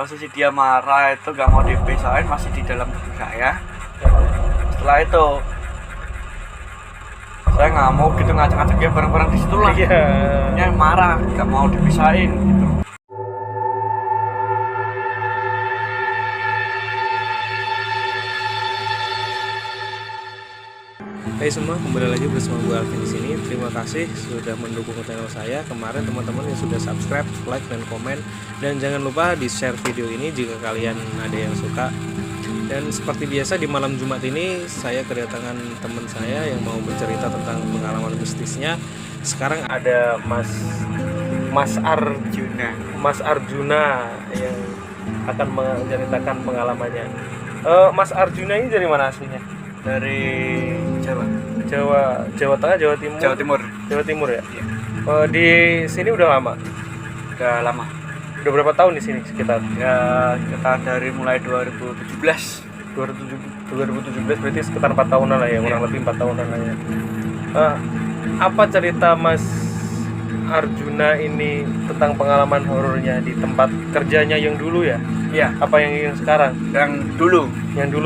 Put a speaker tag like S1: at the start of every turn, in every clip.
S1: posisi dia marah itu gak mau dipisahin, masih di dalam tubuh saya. Setelah itu saya ngamuk gitu, ngajak-ngajak dia bareng-bareng di situ lah. Dia marah, gak mau dipisahin gitu.
S2: Hai semua, kembali lagi bersama gue Alvin di sini. Terima kasih sudah mendukung channel saya. Kemarin teman-teman yang sudah subscribe, like dan komen, dan jangan lupa di share video ini jika kalian ada yang suka. Dan seperti biasa di malam Jumat ini saya kedatangan teman saya yang mau bercerita tentang pengalaman mistisnya. Sekarang ada Mas Arjuna yang akan menceritakan pengalamannya. Mas Arjuna ini dari mana aslinya?
S1: Dari
S2: Jawa Tengah, Jawa Timur ya.
S1: Iya.
S2: Di sini udah lama.
S1: Udah lama.
S2: Udah berapa tahun di sini sekitar?
S1: Ya kita dari mulai 2017
S2: berarti sekitar 4 tahunan lah ya, kurang lebih 4 tahunan lah ya. Apa cerita Mas Arjuna ini tentang pengalaman horornya di tempat kerjanya yang dulu ya?
S1: Iya.
S2: Apa yang sekarang?
S1: Yang dulu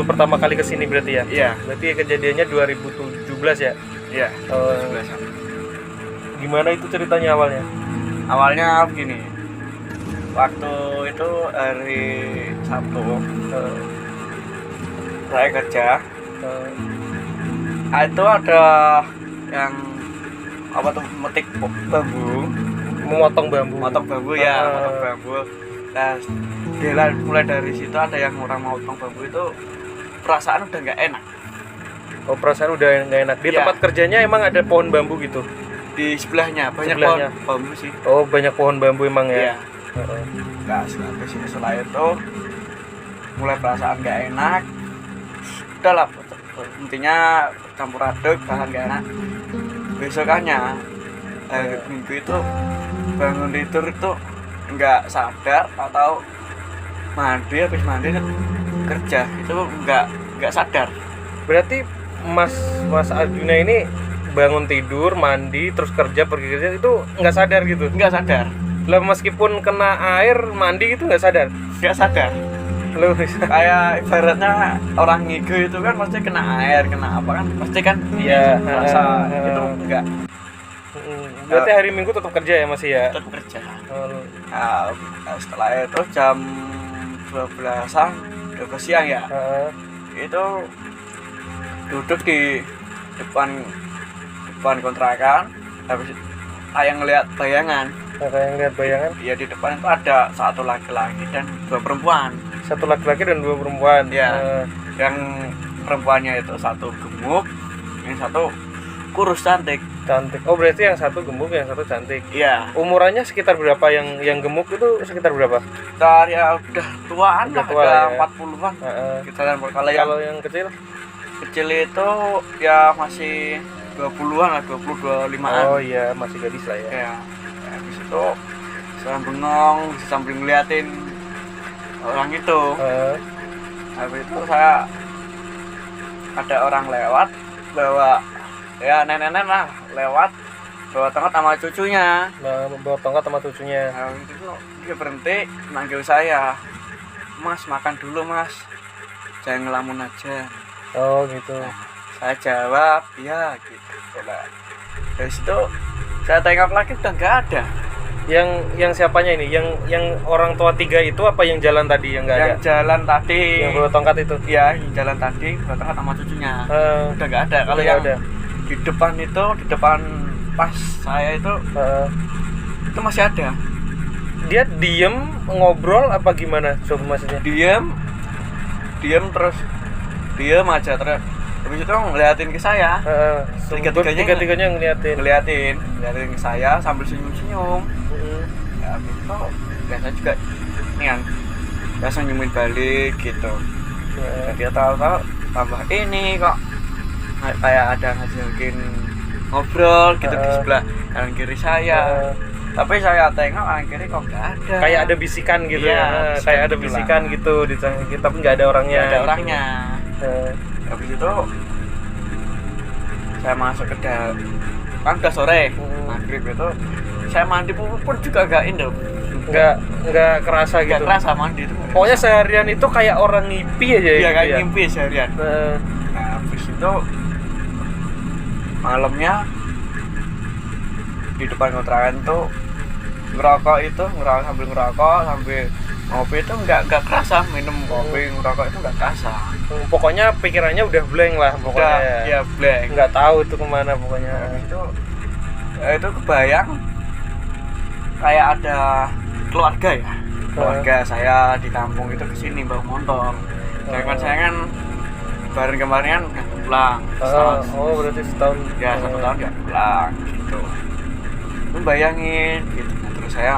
S2: Pertama kali kesini berarti ya?
S1: Iya.
S2: Berarti kejadiannya 2017 ya?
S1: Iya.
S2: Gimana itu ceritanya awalnya?
S1: Awalnya begini, waktu itu hari Sabtu saya kerja, itu ada yang metik bambu,
S2: memotong bambu.
S1: motong bambu. Nah, mulai dari situ ada yang orang motong bambu itu perasaan udah nggak enak.
S2: Oh, perasaan udah nggak enak. Di
S1: Iya.
S2: tempat kerjanya emang ada pohon bambu gitu?
S1: Di sebelahnya banyak
S2: Sebelahnya.
S1: pohon bambu sih.
S2: Oh, banyak pohon bambu emang
S1: Iya.
S2: ya? Heeh.
S1: Nah, setelah itu mulai perasaan nggak enak. Udahlah, intinya campur aduk, perasaan nggak enak. Besokannya hari Minggu itu bangun tidur itu nggak sadar, atau habis mandi kerja itu nggak sadar.
S2: Berarti Mas Arjuna ini bangun tidur, mandi, terus pergi kerja itu nggak sadar gitu?
S1: Nggak sadar.
S2: Lah meskipun kena air mandi gitu nggak sadar?
S1: Nggak sadar.
S2: Loh,
S1: Kayak ibaratnya orang ngigo itu kan pasti kena air, kena apa kan pasti kan
S2: Iya.
S1: merasa itu enggak.
S2: Berarti hari Minggu tetap kerja ya masih ya?
S1: Tetap kerja.
S2: Oh.
S1: Nah, setelah itu jam 12-an, 12 siang ya, itu duduk di depan kontrakan, habis saya ngelihat bayangan.
S2: Kayak ngeliat bayangan?
S1: Ya, di depan itu ada satu laki-laki dan dua perempuan.
S2: Satu laki-laki dan dua perempuan.
S1: Ya, yang perempuannya itu satu gemuk, yang satu kurus cantik.
S2: Oh, berarti yang satu gemuk, yang satu cantik.
S1: Iya.
S2: Umurannya sekitar berapa? Yang gemuk itu sekitar berapa?
S1: Sekitar ya udah tuaan
S2: Udah
S1: lah,
S2: tua
S1: udah
S2: ya.
S1: 40-an. Sekitaran.
S2: Kalau yang kecil?
S1: Kecil itu ya masih 20-an lah, 20-25-an.
S2: Oh iya, masih gadis lah ya.
S1: Ya. Habis itu saya bengong sambil ngeliatin orang itu. Habis itu saya ada orang lewat bawa, ya nenek-nenek lah lewat bawa tongkat sama cucunya.
S2: Nah, bawa tongkat sama cucunya.
S1: Nah, itu dia berhenti manggil saya, "Mas, makan dulu Mas, jangan ngelamun aja."
S2: Oh gitu.
S1: Nah, saya jawab, "Iya," gitu. Nah, dari situ saya tengok lagi udah nggak ada.
S2: Yang siapanya ini? Yang orang tua tiga itu apa yang jalan tadi yang nggak ada?
S1: Yang jalan tadi,
S2: Yang bawa tongkat itu?
S1: ya yang jalan tadi bawa tongkat sama cucunya. Udah nggak ada. Kalau
S2: nggak
S1: yang
S2: ada.
S1: di depan pas saya itu masih ada.
S2: Dia diem ngobrol apa gimana? Coba maksudnya?
S1: Diam terus diam aja, terus habis itu ngeliatin ke saya.
S2: Tiga-tiganya
S1: ngeliatin ke saya sambil senyum-senyum. Ya, habis itu biasa juga ini kan biasa nyumin balik gitu. Dia tahu-tahu tambah ini kok kayak ada ngajakin ngobrol gitu di sebelah kanan kiri saya. Tapi saya tengok kanan kiri kok nggak ada.
S2: Kayak ada bisikan gitu ya. Kayak ada bisikan gitu di kita, tapi nggak ada orangnya.
S1: Nggak ada orangnya. Habis itu saya masuk ke dalam, kan udah sore, maghrib itu saya mandi pun juga gak indo.
S2: nggak kerasa
S1: nggak
S2: gitu.
S1: kerasa mandi itu nggak
S2: Pokoknya
S1: kerasa.
S2: seharian itu kayak orang ngipi aja
S1: Iya
S2: gitu
S1: kayak
S2: ya.
S1: ngimpi seharian. Nah habis itu malamnya di depan kontrakan tuh ngerokok sambil ngerokok sambil ngopi itu nggak kerasa, minum kopi ngerokok itu nggak kerasa.
S2: Pokoknya pikirannya udah blank lah pokoknya.
S1: Udah, ya blank.
S2: Nggak tahu itu kemana pokoknya.
S1: Itu kebayang kayak ada keluarga ya, keluarga saya di kampung itu kesini bawa motor. Sedangkan saya kan kemarin kan nggak pulang.
S2: Berarti setahun.
S1: Ya 1 tahun nggak pulang gitu. Itu bayangin gitu. Nah, terus saya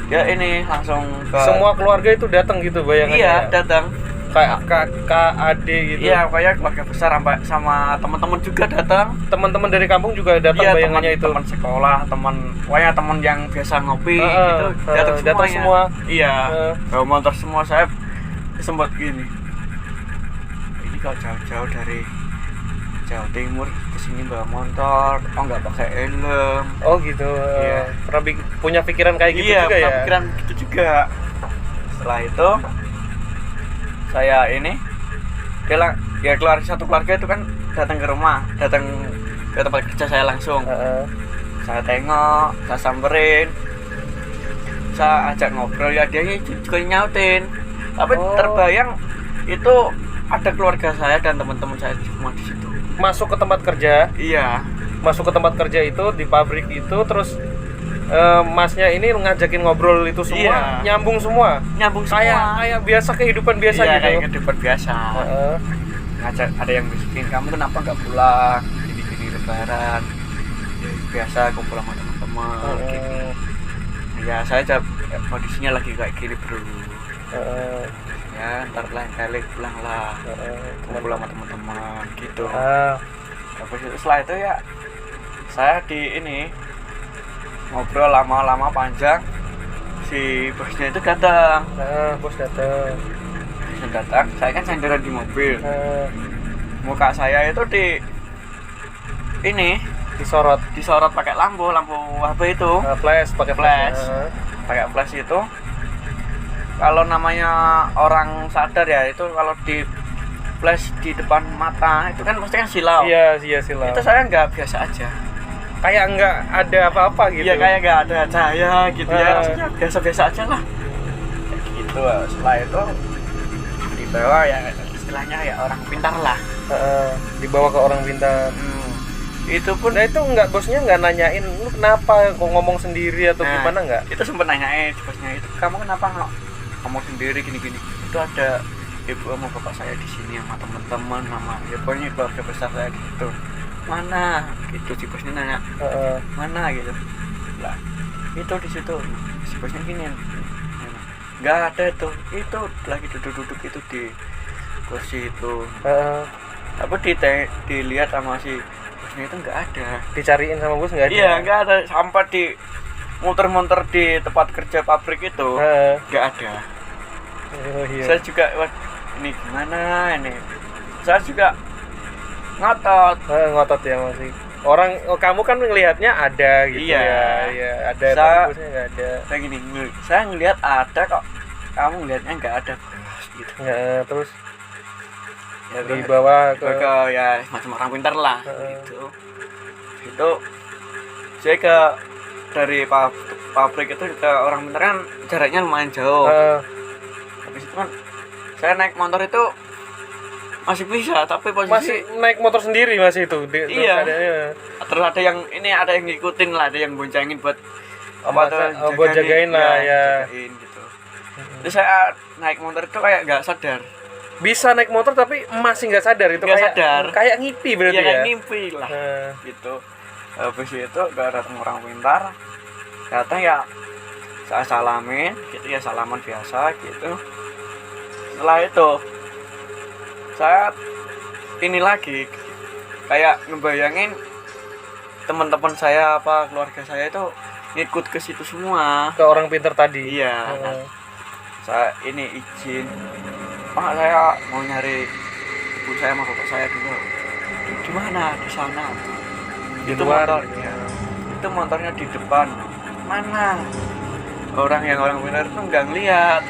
S1: ya ini langsung ke
S2: Semua keluarga itu datang gitu bayangannya.
S1: Iya,
S2: ya?
S1: datang.
S2: Kayak kakak, adik gitu.
S1: Iya, kayak keluarga besar sama teman-teman juga datang.
S2: Teman-teman dari kampung juga datang
S1: Iya,
S2: bayangannya itu.
S1: teman sekolah, pokoknya teman yang biasa ngopi gitu, datang
S2: semua.
S1: Iya, bawa motor semua. Saya sempat gini. Ini kok jauh-jauh dari Jawa Timur kesini bawa motor, nggak pakai helm.
S2: Oh gitu.
S1: Iya.
S2: Pernah punya pikiran kayak gitu
S1: Iya,
S2: juga ya?
S1: pikiran gitu juga. Setelah itu saya ini ya satu keluarga itu kan datang ke rumah, datang ke tempat kerja saya langsung. Saya tengok, saya samperin, saya ajak ngobrol, ya dia juga nyautin. Tapi terbayang itu ada keluarga saya dan teman-teman saya semua di situ.
S2: Masuk ke tempat kerja.
S1: Iya.
S2: Masuk ke tempat kerja itu di pabrik itu terus masnya ini ngajakin ngobrol itu semua.
S1: Iya.
S2: Nyambung semua. Kayak biasa kehidupan biasa
S1: iya,
S2: gitu.
S1: Kayak kehidupan biasa. Ngajak, ada yang bisikin, kamu kenapa nggak pulang? Gini lebaran. Biasa kumpul sama teman-teman. Gitu. Ya saya jawab kondisinya lagi kayak gini bro. Ya ntar lain kali pulang lah, kumpul sama teman-teman gitu. Habis itu setelah itu ya saya di ini ngobrol lama-lama panjang, si bosnya itu datang.
S2: Bos datang.
S1: Saya kan senderan di mobil. Muka saya itu disorot pakai lampu HP itu.
S2: Pakai flash.
S1: Pakai flash itu. Kalau namanya orang sadar ya itu kalau di flash di depan mata itu kan pasti kan silau.
S2: Iya silau.
S1: Itu saya nggak biasa aja.
S2: Kayak nggak ada apa-apa gitu.
S1: Iya kayak nggak ada cahaya gitu ya. Rasanya biasa-biasa aja lah. Kayak gitu. Setelah itu dibawa ya istilahnya ya orang pintar lah.
S2: Dibawa ke orang pintar.
S1: Itu pun
S2: itu bosnya nggak nanyain lu kenapa kok ngomong sendiri atau gimana nggak?
S1: Itu sempat nanyain bosnya itu, kamu kenapa ngomong sendiri gini itu ada ibu sama bapak saya di sini sama teman-teman sama ya pokoknya keluarga besar saya gitu. Mana gitu si bosnya nanya. Mana gitu lah itu di situ si bosnya gini nggak ada tuh itu lagi duduk itu di kursi itu. Tapi dilihat sama si bosnya itu nggak ada,
S2: dicariin sama bos nggak ada.
S1: Iya nggak ada, sampai di muter-muter di tempat kerja pabrik itu nggak ada.
S2: Iya.
S1: Saya juga ini gimana ini, saya juga
S2: ngotot ya masih orang kamu kan melihatnya ada gitu. Iya ada tapi bosnya nggak ada.
S1: Kayak gini, saya ngelihat ada kok, kamu ngelihatnya nggak ada bos gitu.
S2: Terus
S1: ya,
S2: dibawa ke
S1: ya macam orang pintar lah gitu. Itu saya dari pabrik itu ke orang pintar kan jaraknya lumayan jauh. Habis itu kan saya naik motor itu masih bisa, tapi posisi
S2: masih naik motor sendiri masih itu.
S1: Iya. Terus ada yang ngikutin lah, ada yang boncengin buat
S2: buat jagain lah ya.
S1: Jagain gitu. Terus saya naik motor itu kayak nggak sadar.
S2: Bisa naik motor tapi masih nggak sadar itu, kayak ngipi berarti ya.
S1: Kayak ngimpi lah. Gitu. Habis itu datang orang pintar. Datang ya saya salamin gitu ya, salaman biasa gitu. Setelah itu saya ini lagi kayak ngebayangin teman-teman saya keluarga saya itu ngikut ke situ semua,
S2: ke orang pintar tadi.
S1: Iya. Saya ini izin, Pak, saya mau nyari ibu saya sama bapak saya dulu. Di mana? Di sana.
S2: Di
S1: itu
S2: luar.
S1: Motor, ya. Itu motornya di depan. Mana? orang benar itu nggak ngeliat.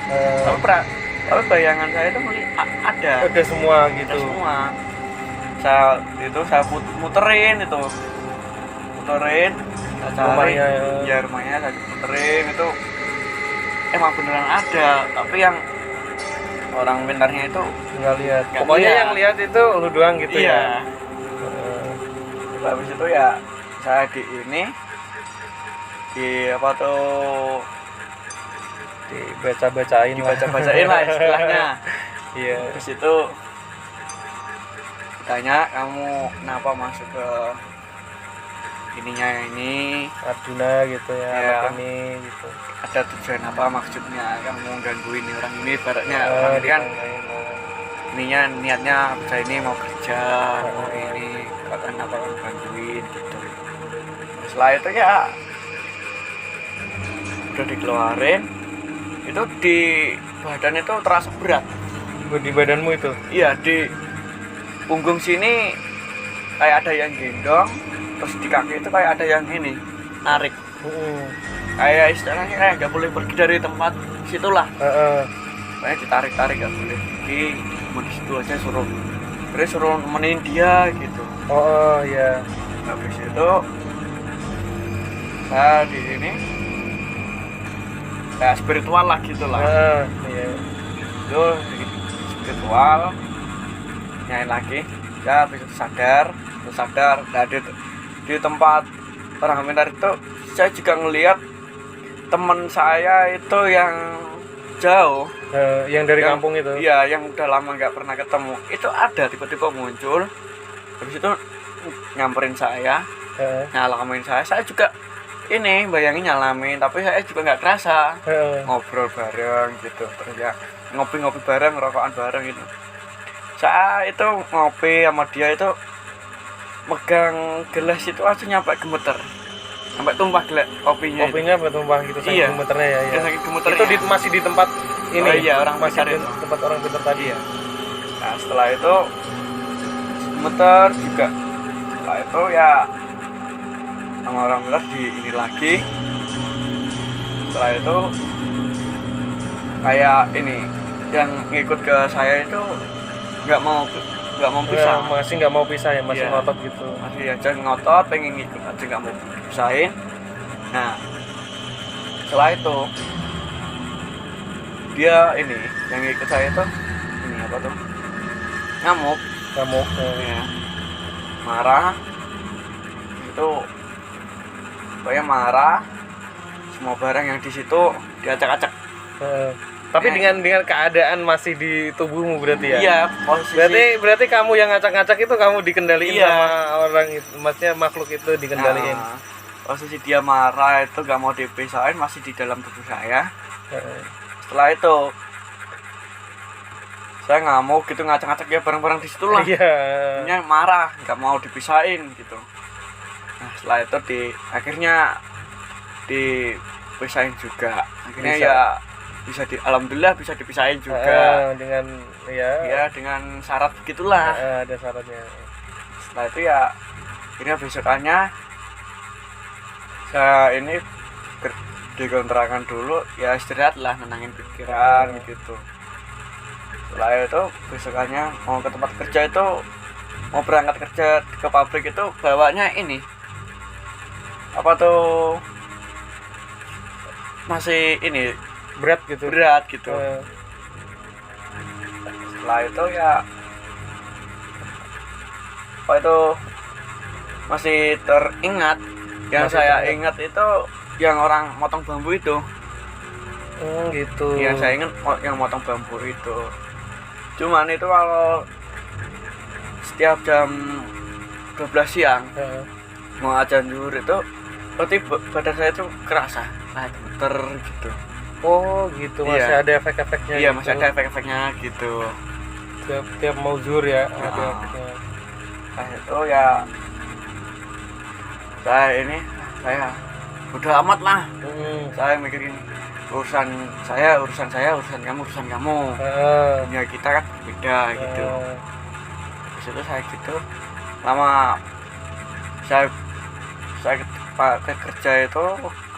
S1: Tapi bayangan saya itu ada
S2: semua
S1: ada
S2: gitu.
S1: semua. Saya muterin saya cari
S2: Rumahnya,
S1: ya rumahnya saya muterin itu emang beneran ada, tapi yang orang pintarnya itu
S2: nggak lihat.
S1: Nggak
S2: Pokoknya
S1: lihat.
S2: yang lihat itu lu doang gitu ya.
S1: iya. Habis itu ya saya di apa tuh
S2: Dibaca-bacain
S1: lah istilahnya.
S2: Iya.
S1: Terus itu ditanya, kamu kenapa masuk ke ininya ini,
S2: Arjuna gitu ya,
S1: Iya.
S2: anak ini gitu.
S1: ada tujuan apa maksudnya kamu gangguin orang ini, ibaratnya orang ini kan ininya niatnya saya ini mau kerja, mau ini, kenapa kamu gangguin gitu. Setelah itu ya udah dikeluarin, itu di badan itu terasa berat.
S2: Di badanmu itu.
S1: Iya, di punggung sini kayak ada yang gendong, terus di kaki itu kayak ada yang ini narik. Kayak istilahnya kayak nggak boleh pergi dari tempat situlah. Kayak ditarik-tarik nggak boleh pergi, mau di situ aja suruh nemenin dia gitu.
S2: Oh iya.
S1: Habis itu saya di sini kayak spiritual lah gitulah.
S2: Iya.
S1: Itu spiritual, nyain lagi, ya habis itu sadar. Nah, di tempat orang pintar itu saya juga ngelihat teman saya itu yang jauh,
S2: yang dari kampung itu.
S1: iya, yang udah lama nggak pernah ketemu, itu ada tiba-tiba muncul. Habis itu nyamperin saya, nyalamin saya juga ini bayangin nyalamin, tapi saya juga nggak kerasa. Ngobrol bareng gitu, terus ya ngopi-ngopi bareng, rokokan bareng gitu. Saya itu ngopi sama dia itu megang gelas itu aja nyampe gemeter, sampai tumpah gelas kopinya
S2: bertumpah gitu saking
S1: Iya.
S2: gemeternya ya.
S1: Ya, saking gemeternya.
S2: Itu masih di tempat ini.
S1: Oh iya, orang
S2: masih
S1: pintar
S2: di
S1: itu.
S2: tempat orang pintar tadi.
S1: Iya. Nah setelah itu gemeter juga. Setelah itu ya sama orang pintar di ini lagi. Setelah itu kayak ini yang ngikut ke saya itu nggak mau pisah.
S2: Masih nggak mau pisah ya, masih
S1: Iya.
S2: ngotot gitu.
S1: Masih aja ngotot, pengen ngikut aja nggak mau pisahin. Nah setelah itu dia ini yang ngikut saya itu ini apa tuh, ngamuk. Ya, marah itu, pokoknya marah, semua barang yang di situ diacak-acak.
S2: Tapi
S1: Ya.
S2: dengan keadaan masih di tubuhmu berarti ya.
S1: Iya, posisi
S2: Berarti kamu yang ngacak-ngacak itu kamu dikendaliin
S1: Iya.
S2: sama orang itu, maksudnya makhluk itu dikendaliin.
S1: Nah, posisi dia marah itu gak mau dipisahin, masih di dalam tubuh saya. Setelah itu saya ngamuk gitu, ngacak-ngacak ya barang-barang di situ lah.
S2: Iya.
S1: Dia marah, nggak mau dipisahin gitu. Nah setelah itu akhirnya dipisahin juga. Akhirnya
S2: Bisa.
S1: ya alhamdulillah bisa dipisahin juga.
S2: Dengan
S1: Ya dengan syarat gitulah.
S2: ada syaratnya.
S1: Setelah itu ya akhirnya besokannya saya ini dikontrakan dulu, ya istirahat lah, nenangin pikiran gitu. Setelah itu besokannya mau ke tempat kerja itu, mau berangkat kerja ke pabrik itu bawanya ini apa tuh, masih ini
S2: Berat gitu.
S1: Setelah itu ya apa itu masih teringat yang
S2: Masih
S1: saya
S2: teringat.
S1: ingat itu yang orang motong bambu itu.
S2: Gitu.
S1: Yang saya ingat yang motong bambu itu. Cuman itu kalau setiap jam 12 siang mau azan zuhur itu berarti badan saya itu kerasa kayak gemeter gitu.
S2: Oh gitu, masih
S1: Iya.
S2: ada efek-efeknya.
S1: Iya,
S2: gitu.
S1: masih ada efek-efeknya gitu.
S2: Tiap mau zuhur ya ada
S1: Ah.
S2: efeknya.
S1: Nah itu ya saya udah amat lah. Saya mikirin urusan saya, urusan kamu, dunia kita kan beda gitu. Terus itu saya gitu lama saya ke kerja itu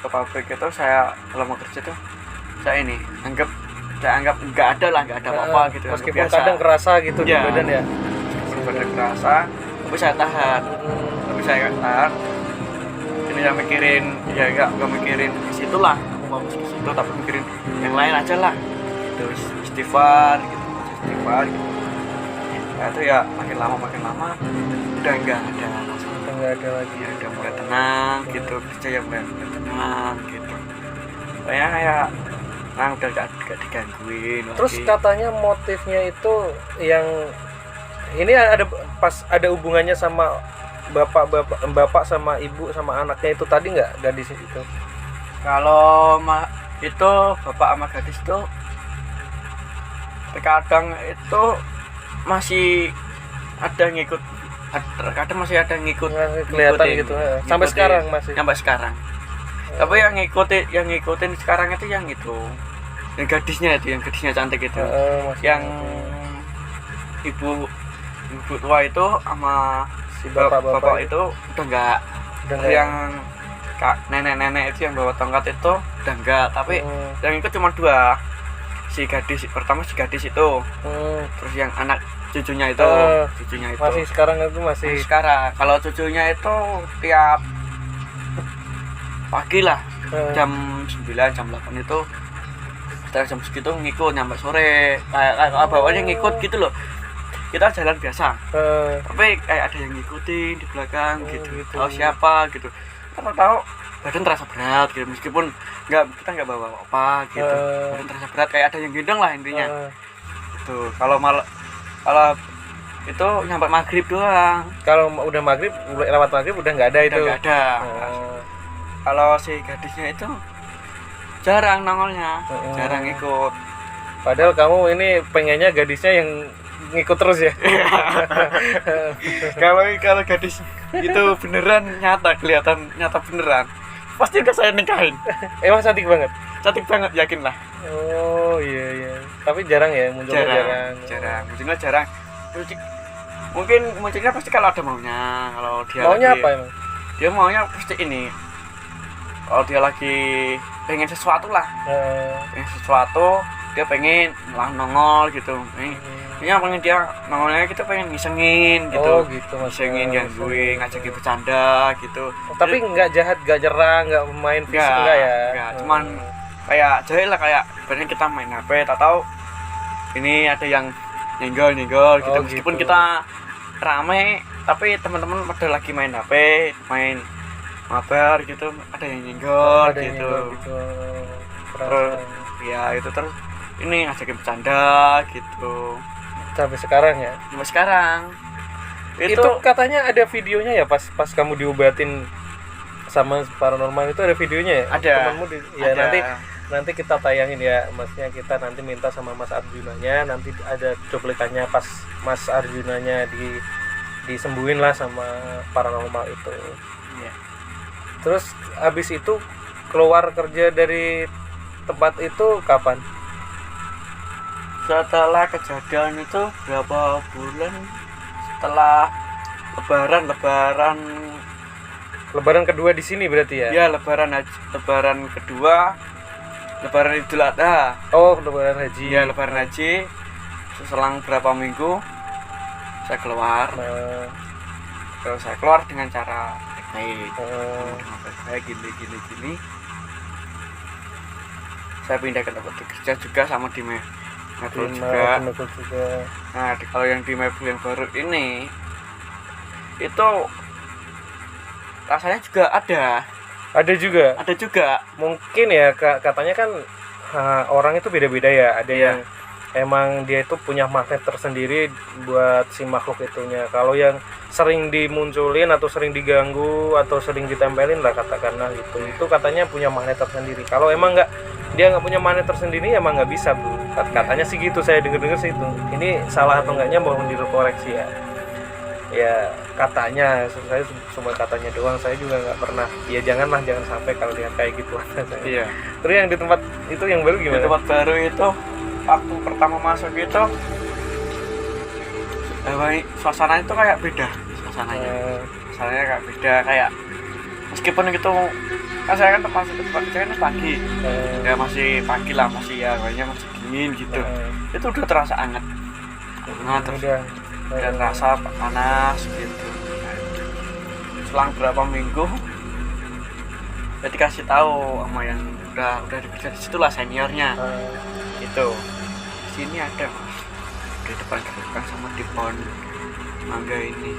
S1: ke pabrik itu saya kalau mau kerja tuh saya anggap nggak ada apa-apa gitu, anggap
S2: meskipun
S1: biasa.
S2: kadang kerasa gitu di
S1: Ya.
S2: badan ya.
S1: Meskipun badan kerasa, tapi saya tahan. Tapi saya nggak tahan. Ini yang mikirin, ya nggak mikirin di situ lah, aku mau ke situ, tapi mikirin yang lain aja lah. Terus istighfar gitu. Nah, itu ya makin lama udah nggak ada
S2: Udah nggak ada lagi.
S1: ya, udah mulai tenang gitu, kerja yang mulai tenang gitu. Kayak udah gak digangguin
S2: Terus
S1: lagi.
S2: katanya motifnya itu yang ini ada hubungannya sama bapak sama ibu sama anaknya itu tadi nggak, gadis itu?
S1: Kalau itu bapak sama gadis itu terkadang itu masih ada ngikut, terkadang masih ada ngikut,
S2: Kelihatan
S1: ngikutin,
S2: gitu sampai sekarang masih.
S1: sampai sekarang. Tapi yang ngikutin sekarang itu yang gadisnya cantik itu,
S2: Masih
S1: yang ibu tua itu sama
S2: si bapak
S1: itu udah enggak.
S2: udah nggak.
S1: Yang nenek itu yang bawa tongkat itu udah enggak, tapi yang ikut cuma 2. Pertama si gadis itu, terus yang anak cucunya itu,
S2: masih sekarang itu masih.
S1: sekarang. Kalau cucunya itu tiap pagi lah, jam 9 jam 8 itu setelah jam segitu ngikut sampai sore, kayak bawahnya ngikut gitu loh. Kita jalan biasa, tapi kayak ada yang ngikutin di belakang gitu. Tahu siapa gitu. Kita tahu badan terasa berat gitu, meskipun kita nggak bawa apa gitu. Badan terasa berat, kayak ada yang gendong lah intinya. Tuh kalau itu nyampe maghrib doang.
S2: Kalau udah maghrib, lewat maghrib udah nggak ada itu.
S1: Udah nggak ada. Kalau si gadisnya itu jarang nongolnya, jarang ikut.
S2: Padahal kamu ini pengennya gadisnya yang ngikut terus ya.
S1: Kalau gadis itu beneran kelihatan nyata beneran, pasti udah saya nikahin.
S2: Emang cantik banget.
S1: Cantik banget, yakin lah.
S2: Oh iya. Tapi jarang ya munculnya,
S1: jarang. Munculnya jarang. Mungkin munculnya pasti kalau ada maunya. Kalau dia
S2: maunya
S1: lagi,
S2: apa emang?
S1: Dia maunya pasti ini. Kalau dia lagi pengen sesuatu lah, dia pengen lah nongol gitu. Pengen dia nongolnya gitu, pengen ngisengin gitu.
S2: Oh gitu,
S1: ngisengin, gangguin, ngajakin bercanda gitu.
S2: Tapi nggak jahat, nggak nyerang, nggak main fisik, nggak ya?
S1: Nggak, cuman kayak jahil lah, kayak sebenarnya kita main HP, tak tahu ini ada yang nyenggol gitu. Meskipun
S2: gitu.
S1: kita rame, tapi teman-teman pada lagi main HP, main mabar gitu, ada yang nyenggol gitu. Terus ya itu, terus ini ngajakin bercanda gitu.
S2: Sampai sekarang ya?
S1: Sampai sekarang.
S2: Itu katanya ada videonya ya, pas kamu diobatin sama paranormal itu ada videonya ya?
S1: Ada.
S2: Temanmu ya ada. Nanti kita tayangin ya, maksudnya kita nanti minta sama Mas Arjunanya, nanti ada cuplikannya pas Mas Arjunanya disembuhin lah sama paranormal itu.
S1: Iya.
S2: Terus habis itu keluar kerja dari tempat itu kapan?
S1: Setelah kejadian itu berapa bulan setelah lebaran
S2: kedua di sini berarti ya?
S1: Ya, lebaran kedua, lebaran Idul Adha.
S2: Oh, lebaran haji.
S1: Ya, lebaran haji. Selang berapa minggu saya keluar. Terus saya keluar dengan cara baik. Kayak gini. Saya pindah ke tempat kerja juga, sama di Mebel juga. Nah, kalau yang di Mebel yang baru ini itu rasanya juga ada juga.
S2: Mungkin ya, katanya kan orang itu beda-beda ya. Ada yang emang dia itu punya magnet tersendiri buat si makhluk itunya. Kalau yang sering dimunculin atau sering diganggu atau sering ditempelin lah katakanlah gitu, itu katanya punya magnet tersendiri. Kalau emang dia nggak punya magnet tersendiri, emang nggak bisa, Bu. Katanya sih gitu, saya dengar sih itu. Ini salah atau enggaknya mohon dikoreksi ya. Ya katanya, saya cuma katanya doang, saya juga nggak pernah. Ya jangan sampai kalau lihat kayak gitu.
S1: Iya.
S2: Terus yang di tempat itu yang baru gimana?
S1: Di tempat baru itu waktu pertama masuk itu suasana itu kayak beda. Suasananya kayak beda, kayak meskipun itu kan saya kan tempat kerja kan pagi ya, masih pagi lah, masih ya kayaknya masih dingin gitu, itu udah terasa hangat. Nah terus udah terasa panas gitu. Selang berapa minggu ya dikasih tahu sama yang udah bekerja di situ lah, seniornya itu, sini ada mas di depan gerbang sama di pohon mangga ini.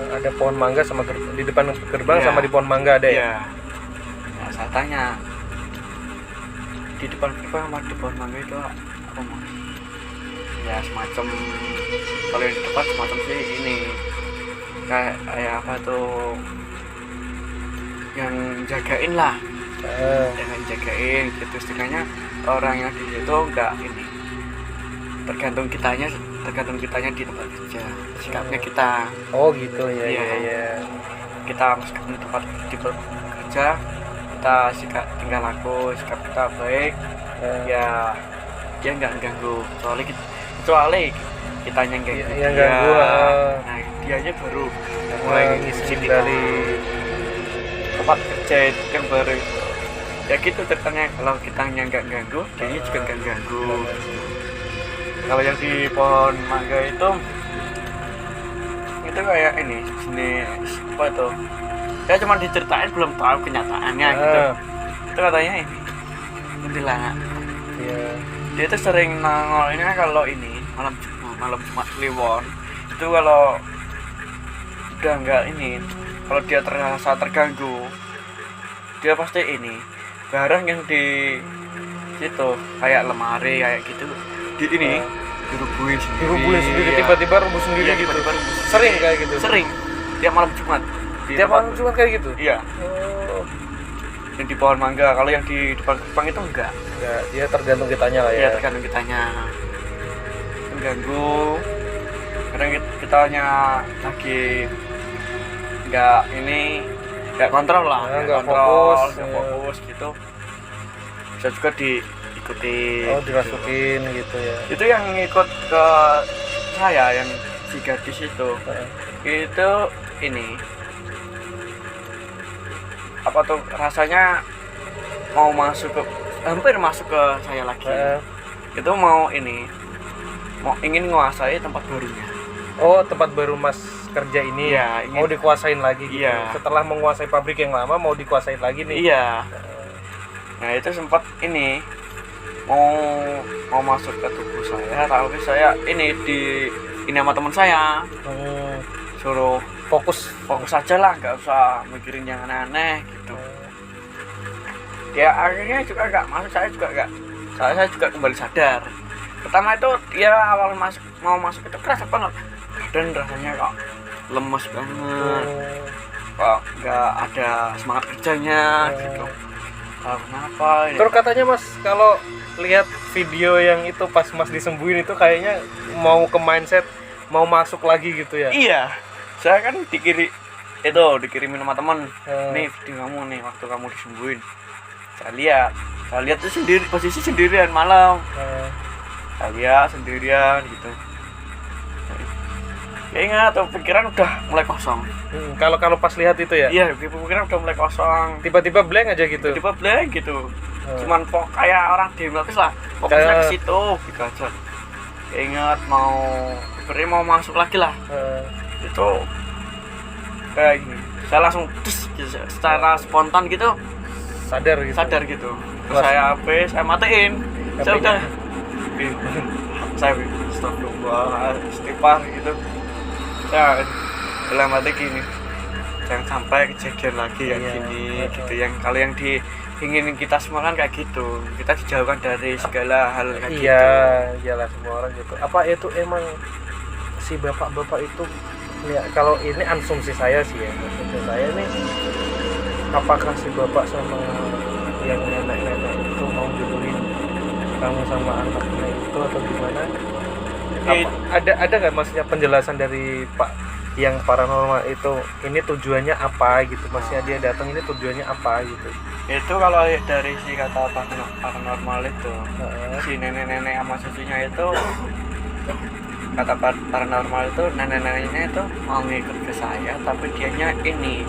S2: Ada pohon mangga sama di depan gerbang
S1: Ya.
S2: sama di pohon mangga ada ya?
S1: Iya. Nah, saya tanya di depan gerbang sama di pohon mangga itu apa mas? Ya semacam, kalau yang di depan semacam sih ini kayak apa tuh yang jagain lah, yang jagain gitu. Setidaknya orang yang di situ enggak ini, tergantung kitanya di tempat kerja, sikapnya kita.
S2: Oh gitu ya.
S1: Iya.
S2: Ya.
S1: Kita meskipun di tempat kerja kita sikap tinggal laku, sikap kita baik, ya dia nggak ganggu, kecuali kitanya yang ganggu.
S2: Yang ganggu,
S1: nah dianya baru
S2: mulai ngisi dari
S1: tempat kerja itu yang baru ya gitu ceritanya. Kalau kitanya nggak ganggu, dia juga nggak ganggu. Kalau yang di pohon mangga itu kayak ini jenis apa itu, saya cuma diceritain, belum tahu kenyataannya gitu. Itu katanya ini kuntilanak. Dia itu sering nongol ini kalau ini malam Jumat Kliwon itu, kalau udah nggak ini, kalau dia terasa terganggu dia pasti ini barang yang di situ kayak lemari kayak gitu di ini dirubuhin sendiri,
S2: ya. Tiba-tiba rubuh sendiri
S1: iya,
S2: gitu.
S1: tiba-tiba rubuh
S2: Sering
S1: sendiri.
S2: kayak gitu.
S1: Sering tiap malam Jumat.
S2: Tiap malam Jumat kayak gitu.
S1: Iya. Yang di pohon mangga. Kalau yang di depan gerbang itu enggak.
S2: Ya, dia tergantung kitanya lah ya.
S1: Iya, tergantung kitanya. Mengganggu. Kadang kitanya lagi nggak kontrol lah,
S2: nggak
S1: fokus gitu. Bisa juga diikuti.
S2: Oh, dirasukin gitu ya.
S1: Itu yang ngikut ke saya yang si gadis itu. Itu ini apa tuh rasanya mau hampir masuk ke saya lagi. Itu mau ingin menguasai tempat barunya.
S2: Oh, tempat baru Mas kerja ini
S1: ya,
S2: mau dikuasain lagi gitu.
S1: Iya.
S2: Setelah menguasai pabrik yang lama mau dikuasain lagi nih.
S1: Iya. Nah itu sempat ini mau masuk ke tubuh saya, tapi saya ini sama teman saya suruh fokus aja lah, nggak usah mikirin yang aneh-aneh gitu. Ya akhirnya juga nggak masuk, saya juga kembali sadar. Pertama itu dia awal mau masuk itu kerasa banget, dan rasanya kok lemes banget, kok nggak ada semangat kerjanya gitu. Kenapa ya?
S2: Terus katanya Mas kalau lihat video yang itu pas Mas disembuhin itu kayaknya mau ke mindset mau masuk lagi gitu ya?
S1: Iya, saya kan dikirimin sama teman. Nih video kamu nih waktu kamu disembuhin. Saya lihat tuh posisi sendirian malam. Saya lihat sendirian gitu. Ingat tuh pikiran udah mulai kosong.
S2: Kalau pas lihat itu ya?
S1: Iya, pikiran udah mulai kosong.
S2: Tiba-tiba blank aja gitu.
S1: Tiba-tiba blank gitu. Cuman kayak orang hipnotis lah. Fokusnya ke situ gitu aja. Ingat mau masuk lagi lah. Itu kayak gini. Saya langsung secara spontan gitu
S2: sadar
S1: gitu. Terus saya matiin. Saya udah stop istighfar gitu. Ya dalam hati gini, jangan sampai kejadian lagi yang gini gitu. Yang kalau yang diinginin kita semua kan kayak gitu, kita dijauhkan dari segala hal kayak gitu.
S2: Iyalah semua orang gitu. Apa itu emang si bapak-bapak itu ya, kalau ini asumsi saya sih ya, asumsi saya nih, apakah si bapak sama yang nenek-nenek itu mau jodohin kamu sama anaknya itu atau gimana? Ada nggak maksudnya penjelasan dari Pak yang paranormal itu, ini tujuannya apa gitu, maksudnya dia datang ini tujuannya apa gitu?
S1: Itu kalau dari si kata paranormal itu, si nenek-nenek sama cucunya itu, kata paranormal itu nenek-neneknya itu mau ngikut ke saya, tapi dianya ini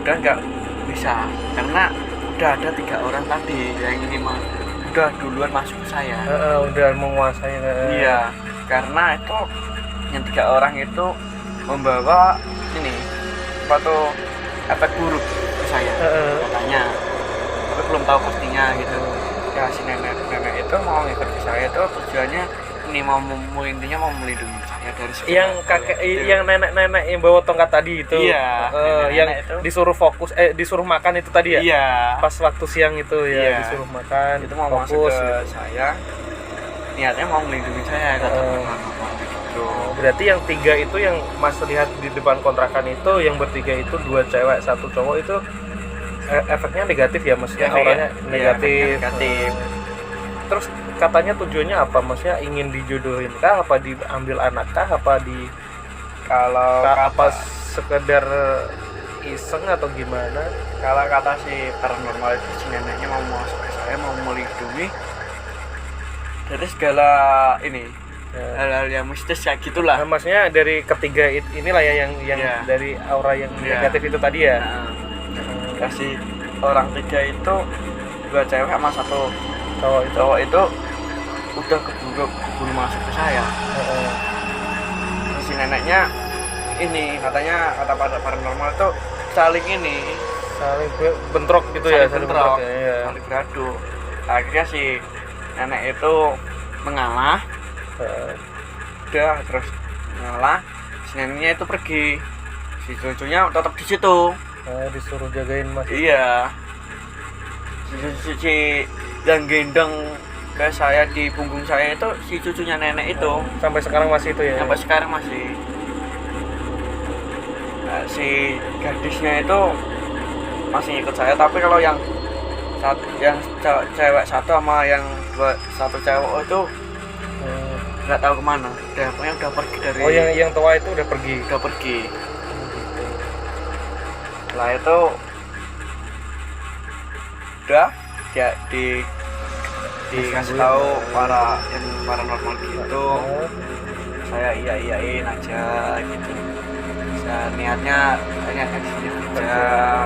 S1: udah bisa, karena udah ada 3 orang tadi yang ini udah duluan masuk ke saya.
S2: Udah menguasai.
S1: Iya, karena itu yang 3 orang itu membawa ini suatu efek buruk ke saya katanya, tapi belum tahu pastinya gitu. Ya si nenek itu mau ngikut ke saya itu tujuannya ini intinya mau melindungi saya dari
S2: yang kakek yang nenek yang bawa tongkat tadi itu.
S1: Iya,
S2: yang
S1: itu
S2: disuruh fokus disuruh makan itu tadi ya.
S1: Iya,
S2: pas waktu siang itu ya. Disuruh makan
S1: itu mau
S2: fokus
S1: masuk ke saya, niatnya mau melindungi saya kata gitu.
S2: Berarti yang 3 itu yang Mas lihat di depan kontrakan itu, yang bertiga itu 2 cewek 1 cowok itu efeknya negatif ya, maksudnya auranya negatif. Terus katanya tujuannya apa? Maksudnya ingin dijodohin kah, apa diambil anak kah, apa
S1: kalau
S2: apa sekedar iseng atau gimana?
S1: Kalau kata si paranormal itu si neneknya mau masuk ke saya, mau melindungi dari segala ini hal-hal yang mistis kayak gitulah.
S2: Nah, maksudnya dari ketiga inilah ya yang dari aura yang negatif itu tadi ya.
S1: Kasih orang 3 itu 2 cewek sama 1 cowok itu udah keburu masuk ke saya. Si neneknya ini katanya kata paranormal itu saling
S2: bentrok gitu ya, saling
S1: beradu. Akhirnya si nenek itu mengalah. Udah terus mengalah, si neneknya itu pergi, si cucunya tetap di situ.
S2: Disuruh jagain Mas.
S1: Iya, si yang gendong ke saya di punggung saya itu si cucunya nenek itu.
S2: Sampai sekarang masih itu ya?
S1: Sampai sekarang masih. Nah, si gadisnya itu masih ikut saya, tapi kalau yang cewek 1 sama yang 1 cewek itu nggak tahu kemana. Pokoknya udah pergi dari.
S2: Oh, yang tua itu udah pergi.
S1: Setelah itu udah ya dikasih tahu para yang paranormal gitu. Saya iyain aja gitu. Saya niatnya di sini aja,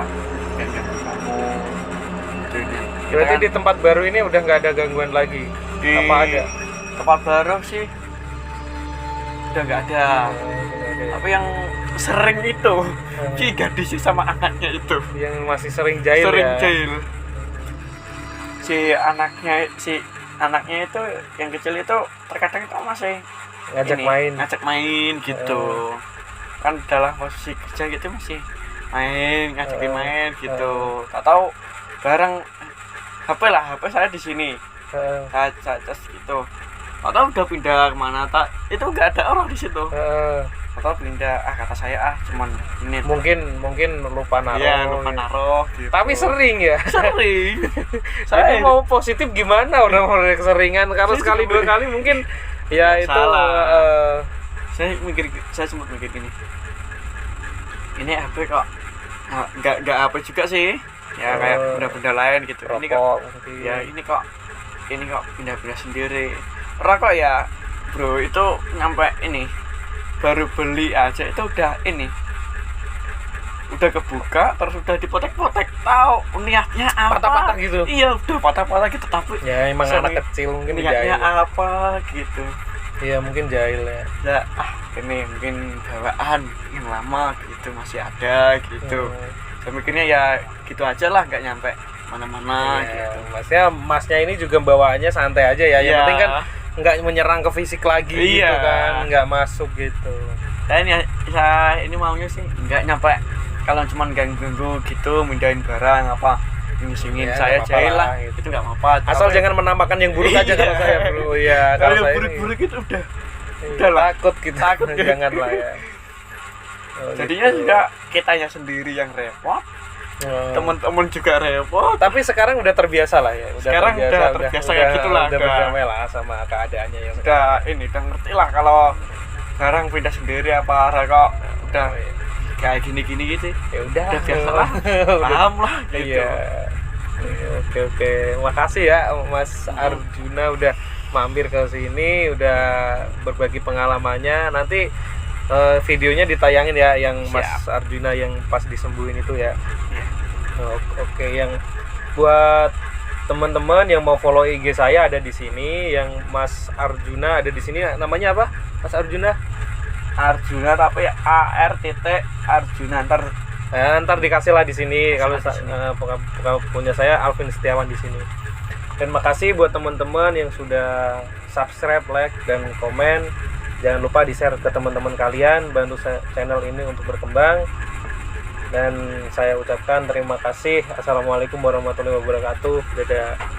S1: biar kamu.
S2: Berarti di tempat baru ini udah nggak ada gangguan lagi? Apa ada?
S1: Tempat baru sih udah nggak ada. Tapi yang sering itu si gadis sama anaknya itu
S2: yang masih sering jahil
S1: si anaknya itu yang kecil itu terkadang itu masih ngajak main gitu. Kan dalam posisi kerja gitu masih ngajakin main gitu. Tak tahu bareng HP saya di sini. Cas gitu. Atau udah pindah kemana itu nggak ada orang di situ. Atau pindah kata saya cuman ini
S2: mungkin lupa naruh.
S1: Iya, lupa naruh gitu.
S2: Tapi sering ya.
S1: Sering.
S2: Saya mau positif gimana udah keseringan, kalau sekali 2 kali mungkin ya itu
S1: saya sempat mikir gini. Ini HP kok enggak apa juga sih. Ya kayak benda-benda lain gitu. Ini kok pindah-pindah sendiri. Kok ya, Bro, itu nyampe ini baru beli aja itu udah kebuka, terus udah dipotek-potek, tahu niatnya apa,
S2: patah-patah gitu.
S1: Iya, udah patah-patah gitu, tapi
S2: ya emang anak kecil mungkin
S1: niatnya
S2: jahil
S1: apa gitu.
S2: Iya, mungkin jahil ya.
S1: Ini mungkin bawaan yang lama gitu masih ada gitu. Saya mikirnya ya gitu aja lah, nggak nyampe mana-mana gitu.
S2: Masnya ini juga bawaannya santai aja ya. Yang penting kan nggak menyerang ke fisik lagi gitu kan, nggak masuk gitu.
S1: Saya ini maunya sih nggak nyampe, kalau cuma ganggu gitu, mindahin barang apa, nyisingin saya jahil lah gitu. Itu nggak apa-apa.
S2: Asal jangan menambahkan yang buruk aja kalau saya dulu ya.
S1: Kalau yang buruk-buruk itu udah lah,
S2: takut jangan lah ya.
S1: Jadinya juga kitanya sendiri yang repot. Teman-teman juga repot.
S2: Tapi sekarang udah terbiasa lah ya.
S1: Udah terbiasa kayak gitulah.
S2: Udah berdamai lah sama keadaannya yang
S1: udah sekarang. Udah ngerti lah kalau barang pindah sendiri apa kok udah kayak gini-gini gitu.
S2: Ya udah
S1: biasa lah. Paham lah gitu.
S2: Iya. Oke. Makasih ya Mas Arjuna udah mampir ke sini, udah berbagi pengalamannya. Nanti videonya ditayangin ya yang Mas Arjuna yang pas disembuhin itu ya. Oke, yang buat teman-teman yang mau follow IG saya ada di sini, yang Mas Arjuna ada di sini. Namanya apa? Mas Arjuna?
S1: Arjuna tapi AR titik Arjuna
S2: Ntar dikasih lah di sini. Kalau punya saya Alvin Setiawan di sini. Dan makasih buat teman-teman yang sudah subscribe, like, dan komen. Jangan lupa di-share ke teman-teman kalian, bantu channel ini untuk berkembang. Dan saya ucapkan terima kasih. Assalamualaikum warahmatullahi wabarakatuh. Dadah.